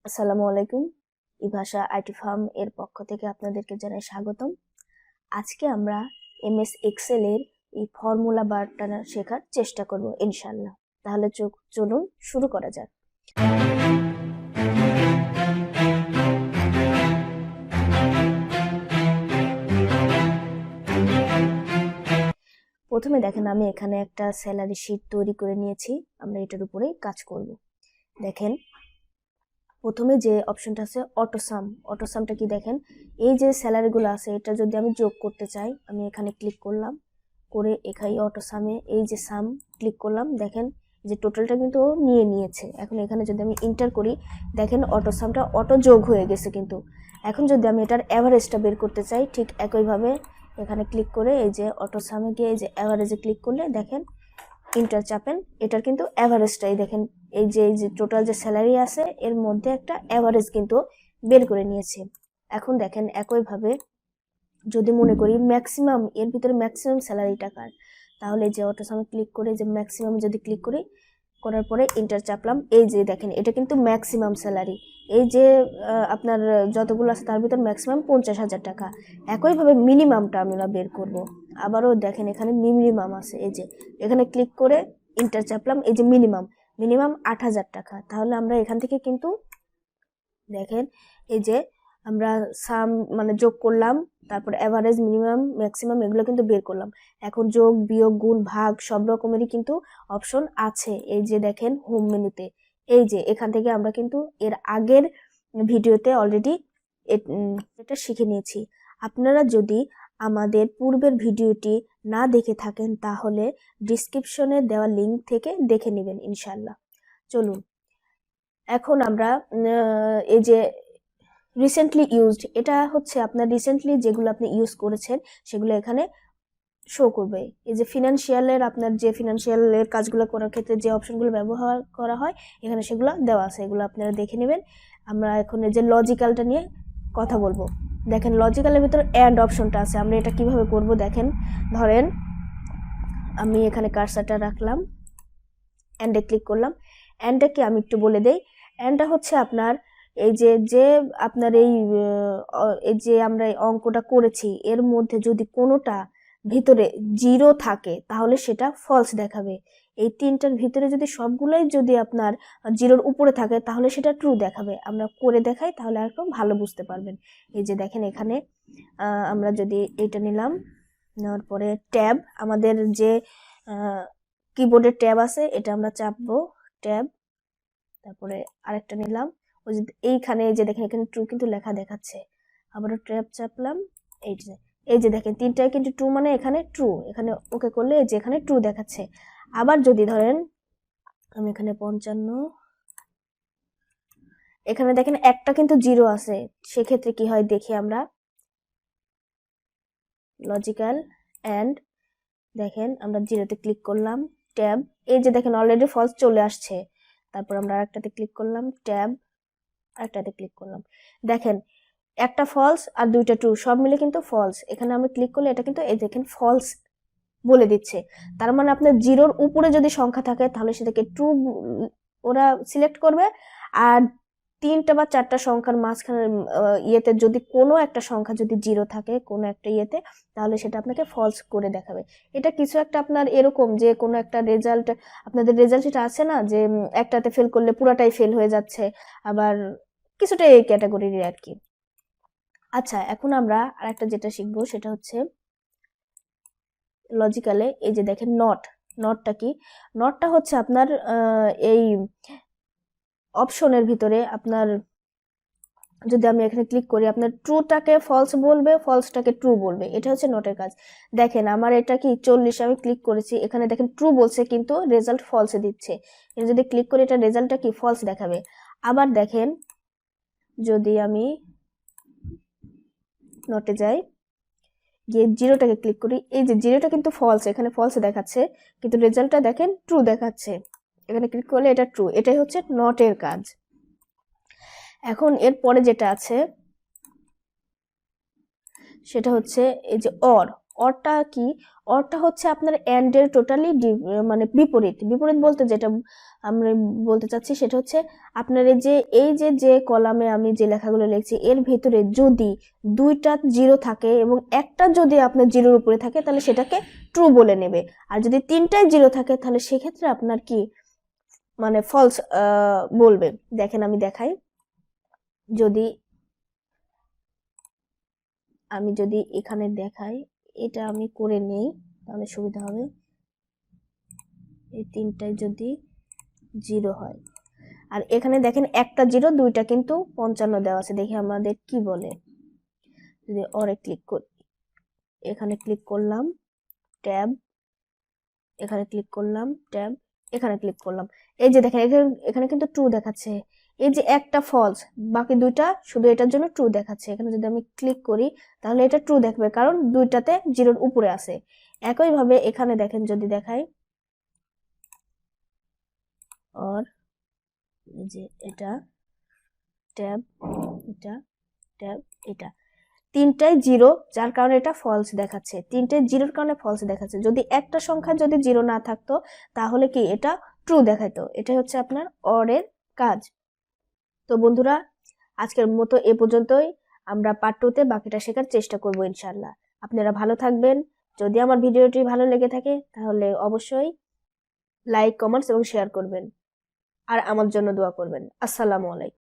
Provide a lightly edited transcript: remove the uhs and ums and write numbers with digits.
আসসালামু আলাইকুম। ইভাশা IT firm এর পক্ষ থেকে আপনাদেরকে জানাই স্বাগতম। আজকে আমরা এমএস এক্সেল এর এই ফর্মুলা বারটা শেখার চেষ্টা করব ইনশাআল্লাহ। তাহলে চলুন শুরু করা যাক। প্রথমে দেখেন আমি এখানে একটা স্যালারি শিট তৈরি করে নিয়েছি। আমরা এটার উপরেই কাজ করব। দেখেন প্রথমে যে অপশনটা আছে অটোসামটা কি দেখেন, এই যে স্যালারিগুলো আছে এটা যদি আমি যোগ করতে চাই আমি এখানে ক্লিক করলাম, করে এখানে অটোসামে এই যে সাম ক্লিক করলাম, দেখেন যে টোটালটা কিন্তু নিয়ে নিয়েছে। এখন এখানে যদি আমি এন্টার করি দেখেন অটোসামটা অটো যোগ হয়ে গেছে। কিন্তু এখন যদি আমি এটার অ্যাভারেজটা বের করতে চাই ঠিক একইভাবে এখানে ক্লিক করে এই যে অটোসামে গিয়ে এই যে অ্যাভারেজে ক্লিক করলে দেখেন ইন্টার চাপেন, এটার কিন্তু অ্যাভারেজটাই দেখেন এই যে টোটাল যে স্যালারি আছে এর মধ্যে একটা অ্যাভারেজ কিন্তু বের করে নিয়েছে। এখন দেখেন একইভাবে যদি মনে করি ম্যাক্সিমাম এর ভিতরে ম্যাক্সিমাম স্যালারি টাকার, তাহলে যে অটোসামে ক্লিক করে যে ম্যাক্সিমাম যদি ক্লিক করি করার পরে ইন্টার চাপলাম, এই যে দেখেন এটা কিন্তু ম্যাক্সিমাম স্যালারি, এই যে আপনার যতগুলো আছে তার ভিতর ম্যাক্সিমাম 50,000 টাকা। একইভাবে মিনিমামটা আমরা বের করব। আবারও দেখেন এখানে মিনিমাম আছে, এই যে এখানে ক্লিক করে ইন্টার চাপলাম, এই যে মিনিমাম 8,000 টাকা। তাহলে আমরা এখান থেকে কিন্তু দেখেন এই যে আমরা সাম মানে যোগ করলাম, তারপর এভারেজ, মিনিমাম, ম্যাক্সিমাম এগুলো কিন্তু বের করলাম। এখন যোগ, বিয়োগ, গুণ, ভাগ সব রকমেরই কিন্তু অপশন আছে। এই যে দেখেন হোম মেনুতে এই যে এখান থেকে আমরা কিন্তু এর আগের ভিডিওতে অলরেডি এটা শিখে নিয়েছি। আপনারা যদি আমাদের পূর্বের ভিডিওটি না দেখে থাকেন তাহলে ডিসক্রিপশনে দেওয়া লিঙ্ক থেকে দেখে নেবেন ইনশাল্লাহ। চলুন এখন আমরা এই যে রিসেন্টলি ইউজড, এটা হচ্ছে আপনার রিসেন্টলি যেগুলো আপনি ইউজ করেছেন সেগুলো এখানে শো করবে। এই যে ফিনান্সিয়ালের আপনার যে ফিনান্সিয়ালের কাজগুলো করার ক্ষেত্রে যে অপশনগুলো ব্যবহার করা হয় এখানে সেগুলো দেওয়া আছে, এগুলো আপনারা দেখে নেবেন। আমরা এখন এই যে লজিক্যালটা নিয়ে কথা বলবো। দেখেন লজিক্যালের ভিতরে অ্যান্ড অপশনটা আছে, আমরা এটা কিভাবে করব দেখেন। ধরেন আমি এখানে কার্সারটা রাখলাম, অ্যান্ডে ক্লিক করলাম। অ্যান্ডটা কি আমি একটু বলে দেই। অ্যান্ডটা হচ্ছে আপনার এই যে আপনার এই যে আমরা এই অঙ্কটা করেছি এর মধ্যে যদি কোনোটা ভিতরে জিরো থাকে তাহলে সেটা ফলস দেখাবে। এই তিনটার ভিতরে যদি সবগুলোই যদি আপনার জিরোর উপরে থাকে তাহলে সেটা ট্রু দেখাবে। আমরা করে দেখাই তাহলে আর একটু ভালো বুঝতে পারবেন। এই যে দেখেন এখানে আমরা যদি এটা নিলাম, নেওয়ার পরে ট্যাব, আমাদের যে কিবোর্ডের ট্যাব আছে এটা আমরা চাপবো, ট্যাব, তারপরে আরেকটা নিলাম, ওই যে এইখানে যে দেখেন এখানে ট্রু কিন্তু লেখা দেখাচ্ছে। আবারও ট্যাব চাপলাম, এই যে দেখেন তিনটায় কিন্তু ট্রু, মানে এখানে ট্রু, এখানে ওকে করলে এই যে এখানে ট্রু দেখাচ্ছে। আবার যদি ধরেন আমি এখানে 55, এখানে দেখেন একটা কিন্তু জিরো আছে, সেক্ষেত্রে কি হয় দেখি আমরা। লজিক্যাল অ্যান্ড দেখেন আমরা জিরোতে ক্লিক করলাম, ট্যাব, এই যে দেখেন অলরেডি ফলস চলে আসছে। তারপর আমরা আরেকটাতে ক্লিক করলাম, ট্যাব, আরেকটাতে ক্লিক করলাম, দেখেন একটা ফলস আর দুইটা ট্রু, সব মিলে কিন্তু ফলস। এখানে আমরা ক্লিক করলে এটা কিন্তু এই দেখেন ফলস বলে দিচ্ছে। তার মানে আপনার জিরোর উপরে যদি সংখ্যা থাকে তাহলে সেটাকে ট্রু ওরা সিলেক্ট করবে, আর তিনটা বা চারটা সংখ্যার মাঝখানে ইয়েতে যদি কোনো একটা সংখ্যা যদি জিরো থাকে কোনো একটা ইয়েতে তাহলে সেটা আপনাকে ফলস করে দেখাবে। এটা কিছু একটা আপনার এরকম যে কোনো একটা রেজাল্ট, আপনাদের রেজাল্ট এটা আছে না যে একটাতে ফেল করলে পুরাটাই ফেল হয়ে যাচ্ছে, আবার কিছুটা এই ক্যাটাগরির আর কি। আচ্ছা এখন আমরা আরেকটা যেটা শিখবো সেটা হচ্ছে লজিক্যালে এই যে দেখেন নটটা কি। নটটা হচ্ছে আপনার এই অপশনের ভিতরে আপনার যদি আমি এখানে ক্লিক করি আপনার ট্রুটাকে ফলস বলবে, ফলসটাকে ট্রু বলবে, এটা হচ্ছে নটের কাজ। দেখেন আমার এটা কি 40, আমি ক্লিক করেছি, এখানে দেখেন ট্রু বলছে কিন্তু রেজাল্ট ফলসে দিচ্ছে। এটা যদি ক্লিক করি এটা রেজাল্টটা কি ফলস দেখাবে। আবার দেখেন যদি আমি নটে যাই, গিয়ে জিরোটাকে ক্লিক করি, এই যে জিরোটা কিন্তু ফলস, এখানে ফলস দেখাচ্ছে কিন্তু রেজাল্টটা দেখেন ট্রু দেখাচ্ছে। এখানে ক্লিক করলে এটা ট্রু, এটাই হচ্ছে নটের কাজ। এখন এর পরে যেটা আছে সেটা হচ্ছে এই যে অরটা কি। অরটা হচ্ছে আপনার এন্ড এর টোটালি মানে বিপরীত। বিপরীত বলতে যেটা আমরা বলতে চাচ্ছি সেটা হচ্ছে আপনার এই যে কলামে আমি যে লেখাগুলো লিখছি এর ভিতরে যদি দুইটা জিরো থাকে এবং একটা যদি আপনার জিরোর উপরে থাকে তাহলে সেটাকে ট্রু বলে নেবে। আর যদি তিনটায় জিরো থাকে তাহলে সেক্ষেত্রে আপনার কি মানে ফলস বলবে। দেখেন আমি দেখাই, যদি এখানে দেখাই, এটা আমি করে নেই তাহলে সুবিধা হবে। এই তিনটায় যদি জিরো হয় আর এখানে দেখেন একটা জিরো দুইটা কিন্তু 55 দেওয়া আছে, দেখি আমাদের কি বলে। যদি অরে ক্লিক করি, এখানে ক্লিক করলাম ট্যাব, এখানে ক্লিক করলাম ট্যাব, এখানে ক্লিক করলাম, এই যে দেখেন এখানে কিন্তু ট্রু দেখাচ্ছে। এই যে একটা ফলস, বাকি দুইটা শুধু এটার জন্য ট্রু দেখাচ্ছে। এখানে যদি আমি ক্লিক করি তাহলে এটা ট্রু দেখবে কারণ দুইটাতে জিরোর উপরে আছে। একইভাবে এখানে দেখেন যদি দেখাই অর, এই যে এটা ট্যাব, এটা ট্যাব, এটা তিনটাই জিরো যার কারণে এটা ফলস দেখাচ্ছে, তিনটাই জিরোর কারণে ফলস দেখাচ্ছে। যদি একটা সংখ্যা যদি জিরো না থাকতো তাহলে কি এটা ট্রু দেখাইতো। এটাই হচ্ছে আপনার অর এর কাজ। তো বন্ধুরা আজকের মতো এ পর্যন্তই, আমরা পার্ট 2 তে বাকিটা শেখার চেষ্টা করব ইনশাআল্লাহ। আপনারা ভালো থাকবেন। যদি আমার ভিডিওটি ভালো লেগে থাকে তাহলে অবশ্যই লাইক, কমেন্টস এবং শেয়ার করবেন আর আমার জন্য দোয়া করবেন। আসসালামু আলাইকুম।